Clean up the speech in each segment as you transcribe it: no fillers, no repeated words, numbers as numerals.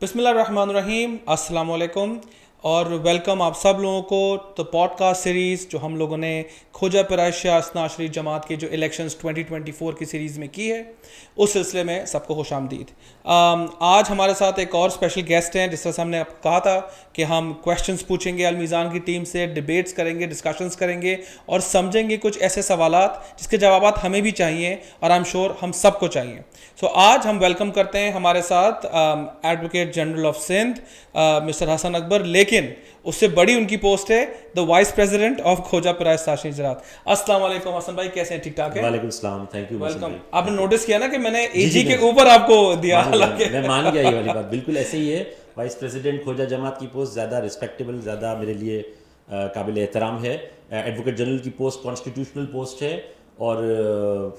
بسم اللہ الرحمن الرحیم، السلام علیکم اور ویلکم آپ سب لوگوں کو تو پوڈ کاسٹ سیریز جو ہم لوگوں نے کھوجا پیرائش اثنا عشری جماعت کے جو الیکشنز 2024 کی سیریز میں کی ہے، اس سلسلے میں سب کو خوش آمدید۔ آج ہمارے ساتھ ایک اور اسپیشل گیسٹ ہیں، جس طرح سے ہم نے کہا تھا کہ ہم کویشچنز پوچھیں گے المیزان کی ٹیم سے، ڈیبیٹس کریں گے، ڈسکشنز کریں گے اور سمجھیں گے کچھ ایسے سوالات جس کے جوابات ہمیں بھی چاہیے اور آئی ایم شیور ہم سب کو چاہیے۔ سو آج ہم ویلکم کرتے ہیں ہمارے ساتھ advocate general of Sindh mister Hasan Akbar, لیکن اس سے بڑی ان کی پوسٹ ہے the vice president of Khoja پیرائش عشری جماعت۔ السلام علیکم حسن بھائی، کیسے ہیں؟ ٹھیک ٹھاک ہے؟ وعلیکم السلام، تھینک یو۔ ویلکم۔ آپ نے نوٹس کیا نا کہ میں نے اے جی کے اوپر آپ کو دیا، حالانکہ میں مان گیا یہ والی بات، بالکل ایسے ہی ہے۔ وائس پریزیڈنٹ کھوجا جماعت کی پوسٹ زیادہ ریسپیکٹیبل، زیادہ میرے لیے قابل احترام ہے۔ ایڈوکیٹ جنرل کی پوسٹ کانسٹیٹیوشنل پوسٹ ہے اور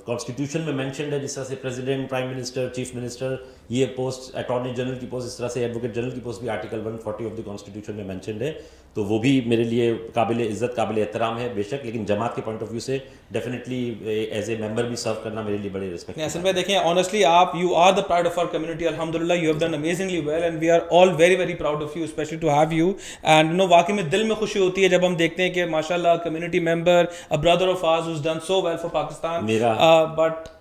کانسٹیٹیوشن میں مینشنڈ ہے، جس طرح سے president, prime minister, chief minister, یہ پوسٹ اٹارنی جنرل کی پوسٹ، اس طرح سے ایڈوکیٹ جنرل کی پوسٹ بھی آرٹیکل 140 آف دی کانسٹیٹیوشن میں مینشنڈ ہے، تو وہ بھی میرے لیے قابل عزت، قابل احترام ہے بے شک، لیکن جماعت کے پوائنٹ آف ویو سے ڈیفینیٹلی ایز اے ممبر بھی سرو کرنا میرے لیے بڑے ریسپیکٹ ہے۔ حسن بھائی دیکھیں، آنیسٹلی آپ you are the proud of our community, الحمدللہ you have done amazingly well and we are all very very proud of you, especially to have you and you know واقعی میں دل میں خوشی ہوتی ہے جب ہم دیکھتے ہیں کہ ماشاء اللہ community member a brother of ours who's done so well for Pakistan.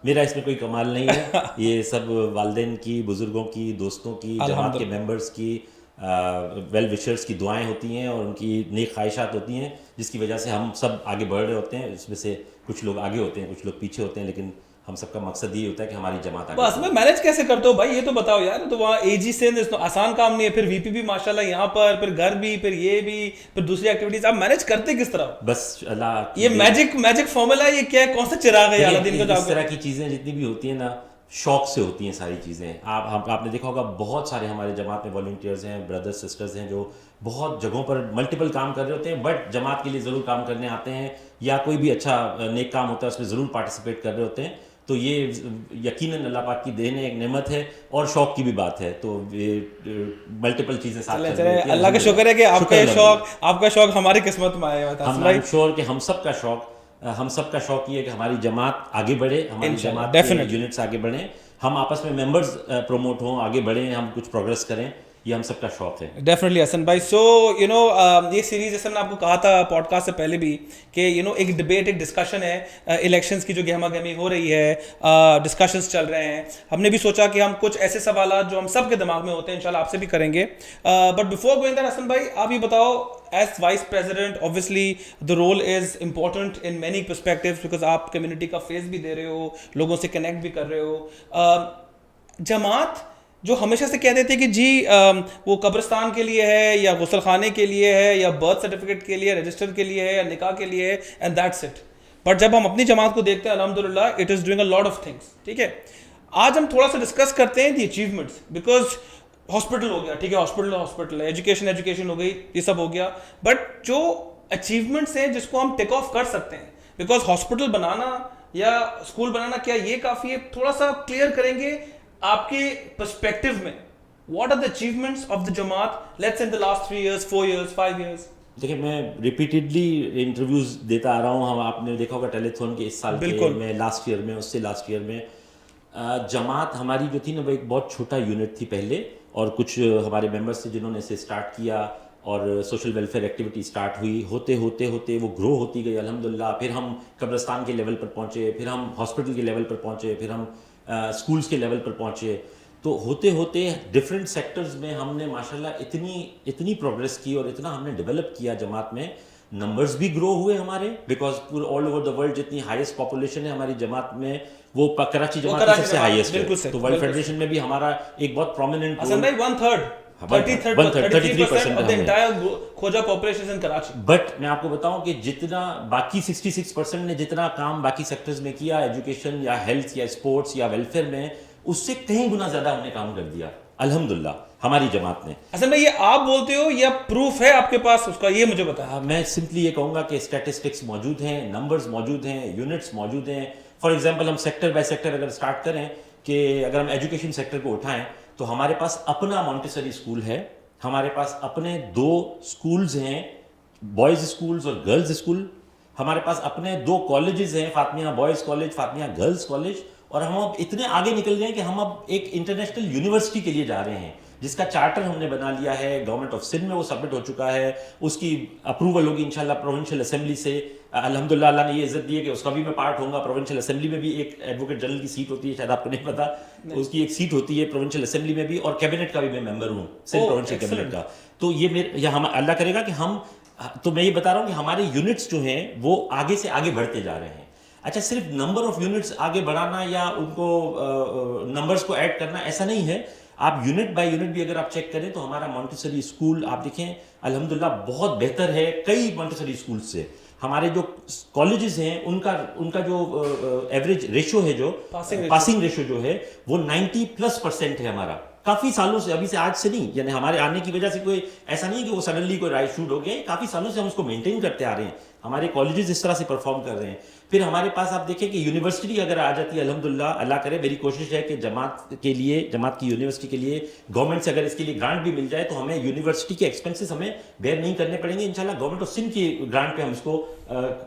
میرا اس میں کوئی کمال نہیں ہے، یہ سب والدین کی، بزرگوں کی، دوستوں کی، جماعت کے ممبرس کی، ویل وشرس کی دعائیں ہوتی ہیں اور ان کی نیک خواہشات ہوتی ہیں، جس کی وجہ سے ہم سب آگے بڑھ رہے ہوتے ہیں۔ اس میں سے کچھ لوگ آگے ہوتے ہیں، کچھ لوگ پیچھے ہوتے ہیں، لیکن ہم سب کا مقصد یہ ہوتا ہے کہ ہماری جماعت آگے۔ بس میں مینیج کیسے کرتے ہو بھائی، یہ تو بتاؤ یار۔ تو وہاں اے جی سندھ آسان کام نہیں ہے، پھر وی پی بھی ماشاءاللہ یہاں پر، پھر گھر بھی، پھر یہ بھی، پھر دوسری ایکٹیویٹیز، آپ مینیج کرتے کس طرح؟ بس اللہ، یہ میجک فارمولا ہے، یہ کیا ہے؟ کون سا چراغ ہے اللہ دین کا؟ اس طرح کی چیزیں جتنی بھی ہوتی ہیں نا، شوق سے ہوتی ہیں ساری چیزیں۔ آپ نے دیکھا ہوگا بہت سارے ہمارے جماعت میں والنٹیئرز ہیں، بردرز سسٹرز ہیں جو بہت جگہوں پر ملٹیپل کام کر رہے ہوتے ہیں، بٹ جماعت کے لیے ضرور کام کرنے آتے ہیں، یا کوئی بھی اچھا نیک کام ہوتا ہے اس میں ضرور پارٹیسپیٹ کر رہے ہوتے ہیں۔ تو یہ یقیناً اللہ پاک کی دین ہے، ایک نعمت ہے اور شوق کی بھی بات ہے، تو ملٹیپل چیزیں ساتھ چل رہی ہیں۔ اللہ کا شکر ہے کہ آپ کا شوق ہماری قسمت میں آیا ہوا تھا۔ I'm sure کہ ہم سب کا شوق یہ ہے کہ ہماری جماعت آگے بڑھے، ہماری جماعت کے یونٹس آگے بڑھیں، ہم آپس میں ممبرز پروموٹ ہوں، آگے بڑھیں، ہم کچھ پروگرس کریں، یہ ہم سب کا شوق ہے۔ ڈیفینیٹلی حسن بھائی۔ سو یو نو یہ سیریز جیسے میں نے آپ کو کہا تھا پوڈ کاسٹ سے پہلے بھی کہ یو نو ایک ڈبیٹ، ایک ڈسکشن ہے، الیکشنز کی جو گہما گہمی ہو رہی ہے، ڈسکشنز چل رہے ہیں، ہم نے بھی سوچا کہ ہم کچھ ایسے سوالات جو ہم سب کے دماغ میں ہوتے ہیں انشاءاللہ آپ سے بھی کریں گے۔ بٹ بفور گوئنگ دیئر حسن بھائی، آپ یہ بتاؤ، as vice president obviously the role is important in many perspectives because آپ کمیونٹی کا فیس بھی دے رہے ہو، لوگوں سے کنیکٹ بھی کر رہے ہو۔ جماعت جو ہمیشہ سے کہہ دیتے کہ جی وہ قبرستان کے لیے ہے، یا غسل خانے کے لیے ہے، یا برتھ سرٹیفکیٹ کے لیے، رجسٹر کے لیے ہے، یا نکاح کے لیے ہے، اینڈ دیٹس اٹ۔ بٹ جب ہم اپنی جماعت کو دیکھتے ہیں الحمدللہ it is doing a lot of things, ٹھیک ہے۔ آج ہم تھوڑا سا ڈسکس کرتے ہیں دی اچیومنٹس، بیکاز ہاسپٹل ہو گیا، ٹھیک ہے، ہاسپٹل ہے، ایجوکیشن ہو گئی، یہ سب ہو گیا، بٹ جو اچیومنٹس ہیں جس کو ہم ٹیک آف کر سکتے ہیں، بیکاز ہاسپٹل بنانا یا اسکول بنانا کیا یہ کافی ہے؟ تھوڑا سا کلیئر کریں گے آپ کے پرسپیکٹو میں what are the achievements of the Jamaat let's say in the last 3 years 4 years 5 years؟ دیکھیں، میں ریپیٹیڈلی انٹرویوز دیتا آ رہا ہوں، آپ نے دیکھا ہوگا ٹیلی تھون کے اس سال کے میں، لاسٹ ایئر میں، اس سے لاسٹ ایئر میں جماعت ہماری جو تھی نا وہ ایک بہت چھوٹا یونٹ تھی پہلے، اور کچھ ہمارے ممبرس تھے جنہوں نے اسے اسٹارٹ کیا اور سوشل ویلفیئر ایکٹیویٹی اسٹارٹ ہوئی، ہوتے ہوتے وہ گرو ہوتی گئی الحمدللہ۔ پھر ہم قبرستان کے لیول پر پہنچے، پھر ہم ہاسپٹل کے لیول پر پہنچے، پھر ہم اسکولس کے لیول پر پہنچے، تو ہوتے ہوتے ڈفرینٹ سیکٹرز میں ہم نے ماشاءاللہ اتنی پروگرس کی اور اتنا ہم نے ڈیولپ کیا جماعت میں، نمبرز بھی گرو ہوئے ہمارے، بیکاز پورے آل اوور دا ورلڈ جتنی ہائیسٹ پاپولیشن ہے ہماری جماعت میں، وہ کراچی جماعت کی سب سے ہائیسٹ ہے، تو ورلڈ فیڈریشن میں بھی ہمارا ایک بہت پرومیننٹ حسن بھائی 33% of the entire Khoja population is in Karachi۔ But میں آپ کو بتاؤں کہ جتنا باقی 66% نے جتنا کام باقی سیکٹرز میں کیا، ایجوکیشن یا ہیلتھ یا اسپورٹس یا ویلفیئر میں، اس سے کہیں گنا زیادہ ہم نے کام کر دیا الحمدللہ ہماری جماعت نے۔ حسن بھائی یہ آپ بولتے ہو یا پروف ہے آپ کے پاس اس کا؟ یہ مجھے بتایا۔ میں سمپلی یہ کہوں گا کہ اسٹیٹسٹکس موجود ہیں، نمبرز موجود ہیں، یونٹس موجود ہیں۔ فار ایگزامپل ہم سیکٹر بائی سیکٹر اگر اسٹارٹ کریں، کہ اگر ہم ایجوکیشن سیکٹر کو اٹھائیں تو ہمارے پاس اپنا مونٹیسری اسکول ہے، ہمارے پاس اپنے 2 اسکولز ہیں، بوائز اسکولز اور گرلز اسکول، ہمارے پاس اپنے 2 کالجز ہیں، فاطمیہ بوائز کالج، فاطمیہ گرلز کالج، اور ہم اب اتنے آگے نکل گئے ہیں کہ ہم اب ایک انٹرنیشنل یونیورسٹی کے لیے جا رہے ہیں۔ جس کا چارٹر ہم نے بنا لیا ہے گورنمنٹ آف سندھ میں، وہ سبمٹ ہو چکا ہے، اس کی اپروول ہوگی انشاءاللہ پروونشل اسمبلی سے. الحمدللہ اللہ نے یہ عزت دی ہے کہ اس کا بھی میں پارٹ ہوں گا. پروونشل اسمبلی میں بھی ایک ایڈوکیٹ جنرل کی سیٹ ہوتی ہے، شاید آپ کو نہیں پتا، اس کی ایک سیٹ ہوتی ہے پروونشل اسمبلی میں بھی، اور کیبنٹ کا بھی میں ممبر ہوں سندھ پروونشل کیبنٹ کا. تو یہ ہم اللہ کرے گا کہ ہم، تو میں یہ بتا رہا ہوں کہ ہمارے یونٹس جو ہیں وہ آگے سے آگے بڑھتے جا رہے ہیں. اچھا صرف نمبر آف یونٹس آگے بڑھانا یا ان کو نمبرز کو ایڈ کرنا ایسا نہیں ہے. آپ یونٹ بائی یونٹ بھی اگر آپ چیک کریں تو ہمارا مونٹیسری اسکول آپ دیکھیں الحمدللہ بہت بہتر ہے کئی مونٹیسری اسکولز سے. ہمارے جو کالجز ہیں ان کا جو ایوریج ریشو ہے، جو پاسنگ ریشو جو ہے وہ 90+% ہے ہمارا. کافی سالوں سے، ابھی سے آج سے نہیں، یعنی ہمارے آنے کی وجہ سے کوئی ایسا نہیں کہ وہ سڈنلی کوئی رائٹ شوٹ ہو گیا. کافی سالوں سے ہم اس کو مینٹین کرتے آ رہے ہیں، ہمارے کالجز اس طرح سے پرفارم کر رہے ہیں. پھر ہمارے پاس آپ دیکھیں کہ یونیورسٹی اگر آ جاتی ہے الحمدللہ، اللہ کرے میری کوشش ہے کہ جماعت کے لیے، جماعت کی یونیورسٹی کے لیے گورنمنٹ سے اگر اس کے لیے گرانٹ بھی مل جائے تو ہمیں یونیورسٹی کے ایکسپینسز ہمیں بیئر نہیں کرنے پڑیں گے. انشاءاللہ گورنمنٹ آف سندھ کی گرانٹ پہ ہم اس کو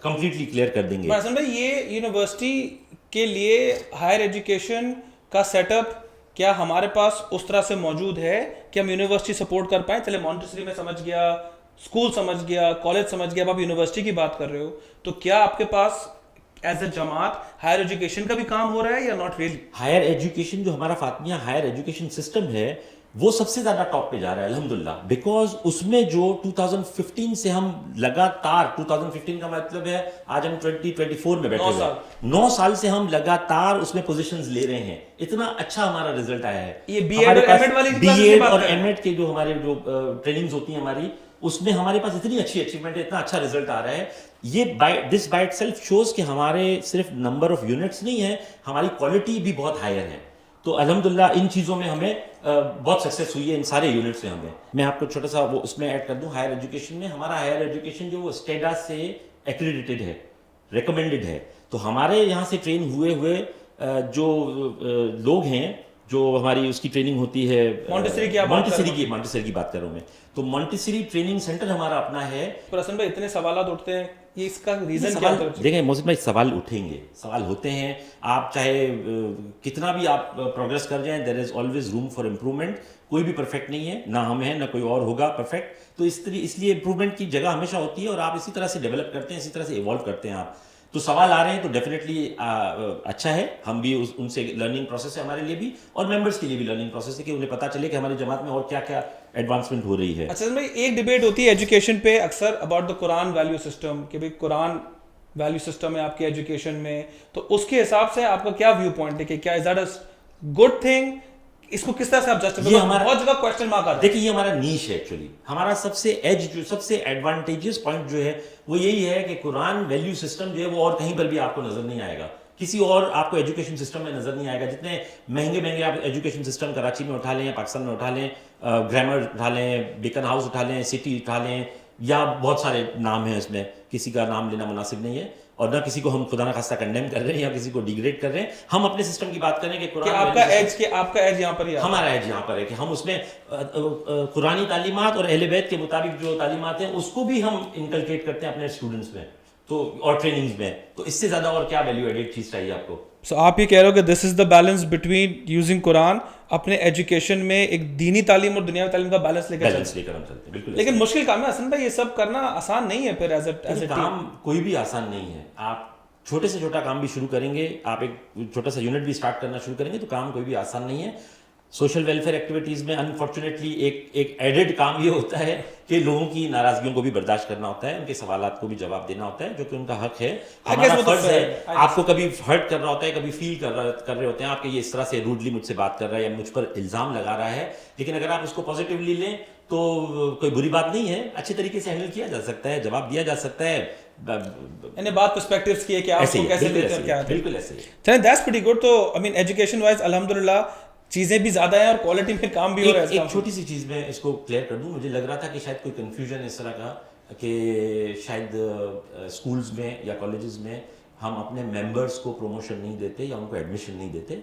کمپلیٹلی کلیئر کر دیں گے. حسن بھائی، یہ یونیورسٹی کے لیے ہائر ایجوکیشن کا سیٹ اپ کیا ہمارے پاس اس طرح سے موجود ہے کہ ہم یونیورسٹی سپورٹ کر پائیں؟ چلے مونٹیسری میں سمجھ گیا، اسکول سمجھ گیا، کالج سمجھ گیا، اب آپ یونیورسٹی کی بات کر رہے ہو، تو کیا آپ کے پاس ایز اے جماعت ہائر ایجوکیشن کا بھی کام ہو رہا ہے یا ناٹ ریئلی؟ ہائر ایجوکیشن جو ہمارا فاطمیہ ہائر ایجوکیشن سسٹم ہے وہ سب سے زیادہ ٹاپ پہ جا رہا ہے الحمدللہ، بیکاز اس میں جو 2015 سے ہم لگاتار، 2015 کا مطلب ہے آج ہم 2024 میں بیٹھے ہوئے، 9 سال سے ہم لگاتار اس میں پوزیشنز لے رہے ہیں. اتنا اچھا ہمارا رزلٹ آیا ہے. یہ بی ایڈ اور ایم ایڈ والی بی ایڈ اور ایم ایڈ کے جو ہمارے جو ٹریننگز ہوتی ہیں ہماری، اس میں ہمارے پاس اتنی اچھی اچیومنٹ ہے، اتنا اچھا رزلٹ آ رہا ہے. یہ this by itself shows کہ ہمارے صرف نمبر آف یونٹس نہیں ہے، ہماری کوالٹی بھی بہت ہائر ہے. تو الحمدللہ ان چیزوں میں ہمیں بہت سکسیس ہوئی ہے ان سارے یونٹس میں. ہمیں میں آپ کو چھوٹا سا وہ اس میں ایڈ کر دوں، ہائر ایجوکیشن میں ہمارا ہائر ایجوکیشن جو وہ اسٹیڈا سے ایکریڈیٹڈ ہے، ریکمینڈڈ ہے. تو ہمارے یہاں سے ٹرین ہوئے جو لوگ ہیں، جو ہماری اس کی ٹریننگ ہوتی ہے مونٹیسری کی بات کر رہا ہوں میں، تو مونٹیسری ٹریننگ سینٹر ہمارا اپنا ہے. پر حسن بھائی اتنے سوالات اٹھتے ہیں، یہ اس کا ریزن کیا ہے؟ دیکھیں محسن بھائی، سوال اٹھیں گے، سوال ہوتے ہیں. آپ چاہے کتنا بھی آپ پروگرس کر جائیں، there is always room for improvement. کوئی بھی پرفیکٹ نہیں ہے، نہ ہم ہیں نہ کوئی اور ہوگا پرفیکٹ. تو اس لیے امپروومنٹ کی جگہ ہمیشہ ہوتی ہے، اور آپ اسی طرح سے ڈیولپ کرتے ہیں، اسی طرح سے ایوالو کرتے ہیں آپ. تو سوال آ رہے ہیں تو ڈیفینیٹلی اچھا ہے، ہم بھی ان سے لرننگ پروسیس ہے ہمارے لیے بھی، اور ممبرس کے لیے بھی لرننگ پروسیس ہے کہ انہیں پتہ چلے کہ ہماری جماعت میں اور کیا کیا ایڈوانسمنٹ ہو رہی ہے. اچھا بھائی، ایک ڈیبیٹ ہوتی ہے ایجوکیشن پہ اکثر about the Quran value system, کہ بھائی قرآن ویلیو سسٹم ہے آپ کی ایجوکیشن میں، تو اس کے حساب سے آپ کا کیا ویو پوائنٹ ہے کہ کیا is that a good thing? اس کو کس طرح سے آپ جسٹیفائی؟ بہت جگہ کوسچن مارک آتا ہے. دیکھیں یہ ہمارا نیش ہے ایکچولی. ہمارا سب سے ایج جو سب سے ایڈوانٹیجز پوائنٹ جو ہے وہ یہی ہے کہ قرآن ویلیو سسٹم جو ہے وہ اور کہیں پر بھی آپ کو نظر نہیں آئے گا، کسی اور آپ کو ایجوکیشن سسٹم میں نظر نہیں آئے گا. جتنے مہنگے آپ ایجوکیشن سسٹم کراچی میں اٹھا لیں یا پاکستان میں اٹھا لیں، گرامر اٹھا لیں، بیکن ہاؤس اٹھا لیں، سٹی اٹھا لیں، یا بہت سارے نام ہیں، اس میں کسی کا نام لینا مناسب نہیں ہے، اور نہ کسی کو ہم خدا نخواستہ کنڈیم کر رہے ہیں یا کسی کو ڈیگریڈ کر رہے ہیں. ہم اپنے سسٹم کی بات کریں کہ قرآن آپ کا ایج یہاں پر ہی، ہمارا ایج یہاں پر ہے کہ ہم اس میں قرآنی تعلیمات اور اہل بیت کے مطابق جو تعلیمات ہیں اس کو بھی ہم انکلکیٹ کرتے ہیں اپنے اسٹوڈنٹس میں تو اور ٹریننگز میں. تو اس سے زیادہ اور کیا ویلیو ایڈیڈ چیز چاہیے آپ کو؟ سو آپ یہ کہہ رہے ہو کہ دس از دا بیلنس بٹوین یوزنگ قرآن اپنے ایجوکیشن میں، ایک دینی تعلیم اور دنیاوی تعلیم کا بیلنس لے کر ہم چلتے ہیں. بالکل. لیکن مشکل کام ہے حسن بھائی، یہ سب کرنا آسان نہیں ہے. پھر ایز اے کام کوئی بھی آسان نہیں ہے. آپ چھوٹے سے چھوٹا کام بھی شروع کریں گے، آپ ایک چھوٹا سا یونٹ بھی اسٹارٹ کرنا شروع کریں گے تو کام کوئی بھی آسان نہیں ہے. سوشل ویلفیئر ایکٹیویٹیز میں انفارچونیٹلی ایک ایڈڈ کام یہ ہوتا ہے کہ لوگوں کی ناراضگیوں کو بھی برداشت کرنا ہوتا ہے، ان کے سوالات کو بھی جواب دینا ہوتا ہے، جو کہ ان کا حق ہے، ہمارا فرض ہے. آپ کو کبھی ہرٹ کر رہا ہوتا ہے، کبھی فیل کر رہے ہوتے ہیں آپ کہ یہ اس طرح سے روڈلی مجھ سے بات کر رہا ہے یا مجھ پر الزام لگا رہا ہے، لیکن اگر آپ اس کو پازیٹیولی لیں تو کوئی بری بات نہیں ہے، اچھے طریقے سے ہینڈل کیا جا سکتا ہے، جواب دیا جا سکتا ہے. یعنی بات پرسپیکٹیوز کی ہے کہ آپ کو کیسے لیتے ہیں، کیا بالکل ایسے ہی. چلیں دیٹس پریٹی گڈ. تو آئی مین ایجوکیشن وائز الحمدللہ چیزیں بھی زیادہ ہیں اور کوالٹی میں کام بھی ہو رہا ہے. ایک چھوٹی سی چیز میں اس کو کلیئر کر دوں، مجھے لگ رہا تھا کہ شاید کوئی کنفیوژن اس طرح کا کہ شاید اسکولز میں یا کالجز میں ہم اپنے ممبرس کو پروموشن نہیں دیتے یا ان کو ایڈمیشن نہیں دیتے.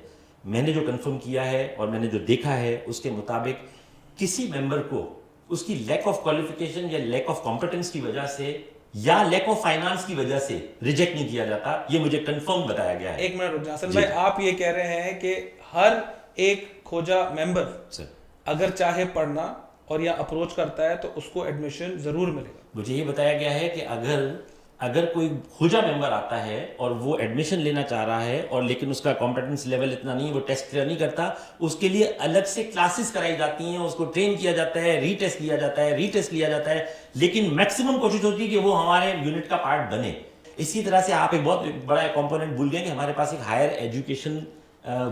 میں نے جو کنفرم کیا ہے اور میں نے جو دیکھا ہے اس کے مطابق کسی ممبر کو اس کی لیک آف کوالیفیکیشن یا لیک آف کمپیٹنس کی وجہ سے یا لیک آف فائنانس کی وجہ سے ریجیکٹ نہیں کیا جاتا. یہ مجھے کنفرم بتایا گیا ہے. ایک منٹ رک جاسن بھائی، آپ یہ کہہ رہے ہیں کہ ہر ایک کھوجا ممبر اگر چاہے پڑھنا اور یا اپروچ کرتا ہے تو اس کو ایڈمیشن ضرور ملے گا. مجھے یہ بتایا گیا ہے کہ اگر کوئی کھوجا ممبر آتا ہے اور وہ ایڈمیشن لینا چاہ رہا ہے اور لیکن اس کا کمپیٹنس لیول اتنا نہیں, وہ ٹیسٹ کلیئر نہیں کرتا, اس کے لیے الگ سے کلاسز کرائی جاتی ہیں, اس کو ٹرین کیا جاتا ہے, ری ٹیسٹ لیا جاتا ہے, لیکن میکسیمم کوشش ہوتی ہے کہ وہ ہمارے یونٹ کا پارٹ بنے. اسی طرح سے آپ ایک بہت بڑا کمپوننٹ بھول گئے کہ ہمارے پاس ایک ہائر ایجوکیشن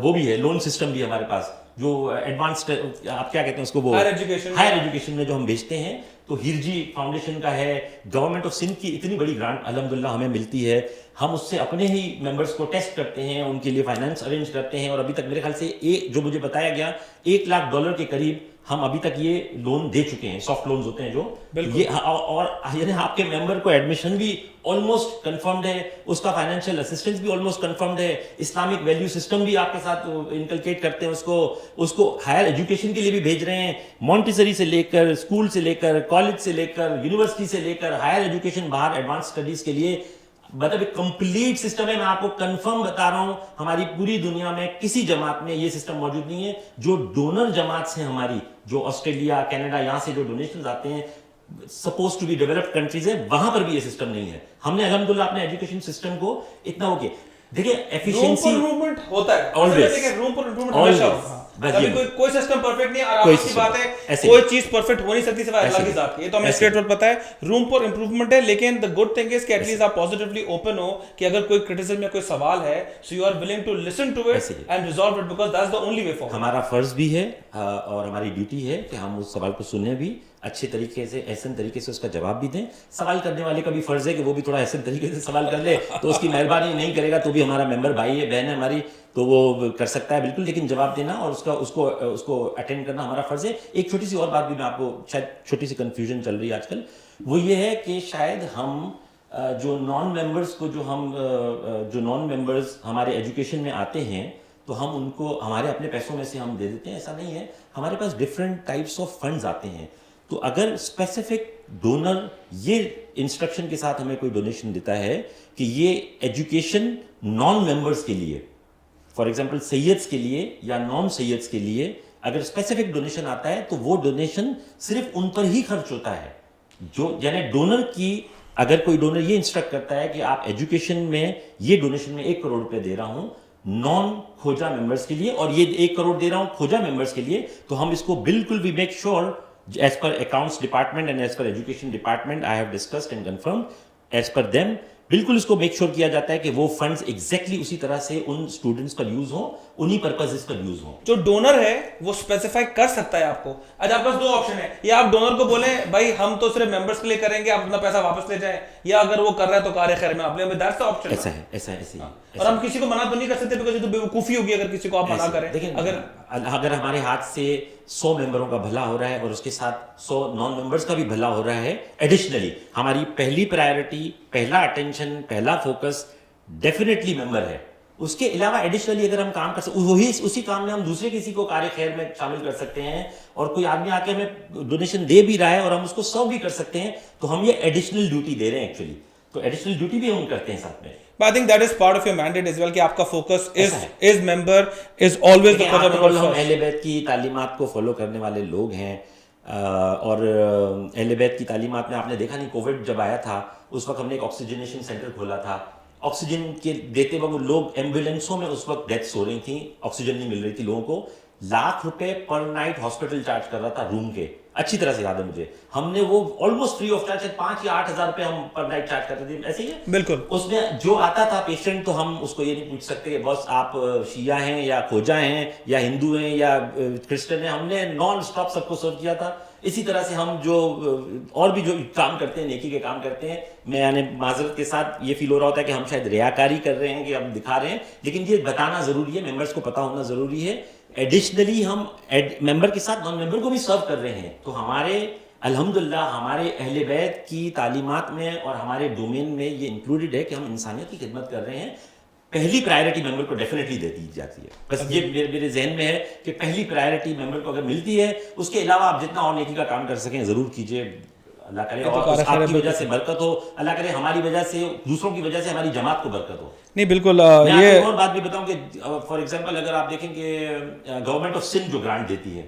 وہ بھی ہے, لون سسٹم بھی ہے ہمارے پاس, جو ایڈوانسڈ آپ کیا کہتے ہیں اس کو, وہ ہائر ایجوکیشن میں جو ہم بھیجتے ہیں. تو ہرجی فاؤنڈیشن کا ہے, گورنمنٹ آف سندھ کی اتنی بڑی گرانٹ الحمدللہ ہمیں ملتی ہے, ہم اس سے اپنے ہی ممبرس کو ٹیسٹ کرتے ہیں, ان کے لیے فائنانس ارینج کرتے ہیں, اور ابھی تک میرے خیال سے جو مجھے بتایا گیا $1,00,000 کے قریب ہم ابھی تک یہ لون دے چکے ہیں, سافٹ لونز ہوتے ہیں جو یہ, اور یعنی آپ کے ممبر کو ایڈمیشن بھی آلموسٹ کنفرمڈ ہے, اس کا فائنینشیل اسسٹنس بھی آلموسٹ کنفرمڈ ہے, اسلامک ویلیو سسٹم بھی آپ کے ساتھ انکلکیٹ کرتے ہیں, اس کو ہائر ایجوکیشن کے لیے بھی بھیج رہے ہیں, مونٹیسری سے لے کر, اسکول سے لے کر, کالج سے لے کر, یونیورسٹی سے لے کر, ہائر ایجوکیشن باہر ایڈوانس اسٹڈیز کے لیے, مطلب ایک کمپلیٹ سسٹم ہے. میں آپ کو کنفرم بتا رہا ہوں, ہماری پوری دنیا میں کسی جماعت میں یہ سسٹم موجود نہیں ہے. جو ڈونر جماعت ہیں ہماری, جو آسٹریلیا, کینیڈا, یہاں سے جو ڈونیشنز آتے ہیں, suppose to be developed countries ہے, وہاں پر بھی یہ سسٹم نہیں ہے. ہم نے الحمدللہ اپنے ایجوکیشن سسٹم کو اتنا ہو گیا. دیکھیں ایفیشنسی امپروومنٹ ہوتا ہے, آلویز, روم پر امپروومنٹ ہمیشہ ہوتا ہے. کوئی سسٹم پرفیکٹ نہیں ہے, اور آپ کی بات ہے کوئی چیز پرفیکٹ ہو نہیں سکتی سوائے اللہ کی ذات کی, یہ تو ہمیں اسٹریٹ فارورڈ پتہ ہے. روم پر امپروومنٹ ہے, لیکن the good thing is کہ ایٹ لیسٹ آپ پازیٹیولی اوپن ہو کہ اگر کوئی کرٹیسزم یا کوئی سوال ہے, so you are willing to listen to it and resolve it, because that's the only way forward. ہمارا فرض بھی ہے اور ہماری ڈیوٹی ہے کہ ہم اس سوال کو سنیں بھی اچھے طریقے سے, احسن طریقے سے اس کا جواب بھی دیں. سوال کرنے والے کا بھی فرض ہے کہ وہ بھی تھوڑا احسن طریقے سے سوال کر لے, تو اس کی مہربانی نہیں کرے گا تو بھی ہمارا ممبر بھائی ہے, بہن ہے ہماری, تو وہ کر سکتا ہے بالکل, لیکن جواب دینا اور اس کو اٹینڈ کرنا ہمارا فرض ہے. ایک چھوٹی سی اور بات بھی میں آپ کو, شاید چھوٹی سی کنفیوژن چل رہی ہے آج کل, وہ یہ ہے کہ شاید ہم جو نان ممبرس کو, جو نان ممبرس ہمارے ایجوکیشن میں آتے ہیں, تو ہم ان کو ہمارے اپنے پیسوں میں سے ہم دے دیتے ہیں. ایسا نہیں ہے, ہمارے پاس ڈفرینٹ ٹائپس آف فنڈز آتے ہیں. تو اگر اسپیسیفک ڈونر یہ انسٹرکشن کے ساتھ ہمیں کوئی ڈونیشن دیتا ہے کہ یہ ایجوکیشن نان ممبرس کے لیے, فار ایگزامپل سیدس کے لیے یا نان سیدس کے لیے اگر اسپیسیفک ڈونیشن آتا ہے, تو وہ ڈونیشن صرف ان پر ہی خرچ ہوتا ہے. جو یعنی ڈونر کی, اگر کوئی ڈونر یہ انسٹرکٹ کرتا ہے کہ آپ ایجوکیشن میں یہ ڈونیشن میں $1 کروڑ دے رہا ہوں نان کھوجا ممبرس کے لیے, اور یہ $1 کروڑ دے رہا ہوں کھوجا ممبرس کے لیے, تو ہم اس کو بالکل بھی make sure as per accounts department and as per education department I have discussed and confirmed as per them, بالکل اس کو میک شور کیا جاتا ہے کہ وہ فنڈز ایگزیکٹلی اسی طرح سے ان اسٹوڈنٹس پر یوز ہوں, انہی پرپزز پر یوز ہوں. جو ڈونر ہے وہ اسپیسیفائی کر سکتا ہے آپ کو. اچھا, آپ کے پاس 2 آپشن ہے, یا آپ ڈونر کو بولیں بھائی ہم تو صرف ممبرس کے لیے کریں گے, آپ اپنا پیسہ واپس لے جائیں, یا اگر وہ کر رہا ہے تو کار خیر میں آپ لیں. That's the option. ایسا ہے. اور ہم کسی کو منع تو نہیں کر سکتے, بیکاز یہ تو بیوقوفی ہوگی اگر کسی کو آپ منع کریں. دیکھیں, اگر ہمارے ہاتھ سے 100 ممبروں کا بھلا ہو رہا ہے اور اس کے ساتھ 100 نان ممبرس کا بھی بھلا ہو رہا ہے, ایڈیشنلی ہماری پہلی پرائیورٹی, پہلا اٹینشن, پہلا فوکس ڈیفینیٹلی ممبر ہے. اس کے علاوہ ایڈیشنلی اگر ہم کام کر سکتے, وہی اسی کام میں ہم دوسرے کسی کو کار خیر میں شامل کر سکتے ہیں, اور کوئی آدمی آ کے ہمیں ڈونیشن دے بھی رہا ہے اور ہم اس کو سرو بھی کر سکتے ہیں, تو ہم یہ ایڈیشنل ڈیوٹی دے رہے ہیں ایکچولی. تو ایڈیشنل ڈیوٹی بھی ہم کرتے ہیں ساتھ میں. But I think that is part of your mandate as well, کہ آپ کا focus is member, is always the focus of ہم اہل بیت کی تعلیمات کو فالو کرنے والے لوگ ہیں, اور اہل بیت کی تعلیمات میں آپ نے دیکھا نہیں, کووڈ جب آیا تھا اس وقت ہم نے ایک آکسیجنیشن سینٹر کھولا تھا. آکسیجن کے دیتے وقت لوگ ایمبولینسوں میں اس وقت ڈیتھس ہو رہی تھیں, آکسیجن نہیں مل رہی تھی لوگوں کو. $1,00,000 پر نائٹ ہاسپٹل چارج کر رہا تھا روم کے, اچھی طرح سے یاد ہے مجھے. ہم نے وہ آلموسٹ فری آف چارج, 5 یا 8 ہزار روپے ہم پر نائٹ چارج کرتے تھے. ایسے ہی ہے بالکل. اس میں جو آتا تھا پیشنٹ, تو ہم اس کو یہ نہیں پوچھ سکتے کہ بس آپ شیعہ ہیں یا کھوجا ہیں یا ہندو ہیں یا کرسچن ہیں. ہم نے نان اسٹاپ سب کو سرو کیا تھا. اسی طرح سے ہم جو اور بھی جو کام کرتے ہیں, نیکی کے کام کرتے ہیں, میں یعنی معذرت کے ساتھ یہ فیل ہو رہا ہوتا ہے کہ ہم شاید ریاکاری کر رہے ہیں کہ ہم دکھا رہے ہیں, لیکن یہ بتانا ضروری ہے, ممبرس کو پتا ہونا ضروری ہے. ایڈیشنلی ہم ممبر کے ساتھ نان ممبر کو بھی سرو کر رہے ہیں. تو ہمارے الحمدللہ ہمارے اہل بیت کی تعلیمات میں اور ہمارے ڈومین میں یہ انکلوڈیڈ ہے کہ ہم انسانیت کی خدمت کر رہے ہیں. پہلی پرائیورٹی ممبر کو ڈیفینیٹلی دے دی جاتی ہے. بس یہ میرے ذہن میں ہے کہ پہلی پرائیورٹی ممبر کو اگر ملتی ہے, اس کے علاوہ آپ جتنا اور نیکی کا کام کر سکیں ضرور کیجیے. اللہ کرے اور آپ کی وجہ سے برکت ہو, اللہ کرے ہماری وجہ سے, دوسروں کی وجہ سے ہماری جماعت کو برکت ہو. نہیں بالکل. میں ایک اور بات بھی بتاؤں کہ فار ایگزامپل اگر آپ دیکھیں کہ گورنمنٹ آف سندھ جو گرانٹ دیتی ہے,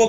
for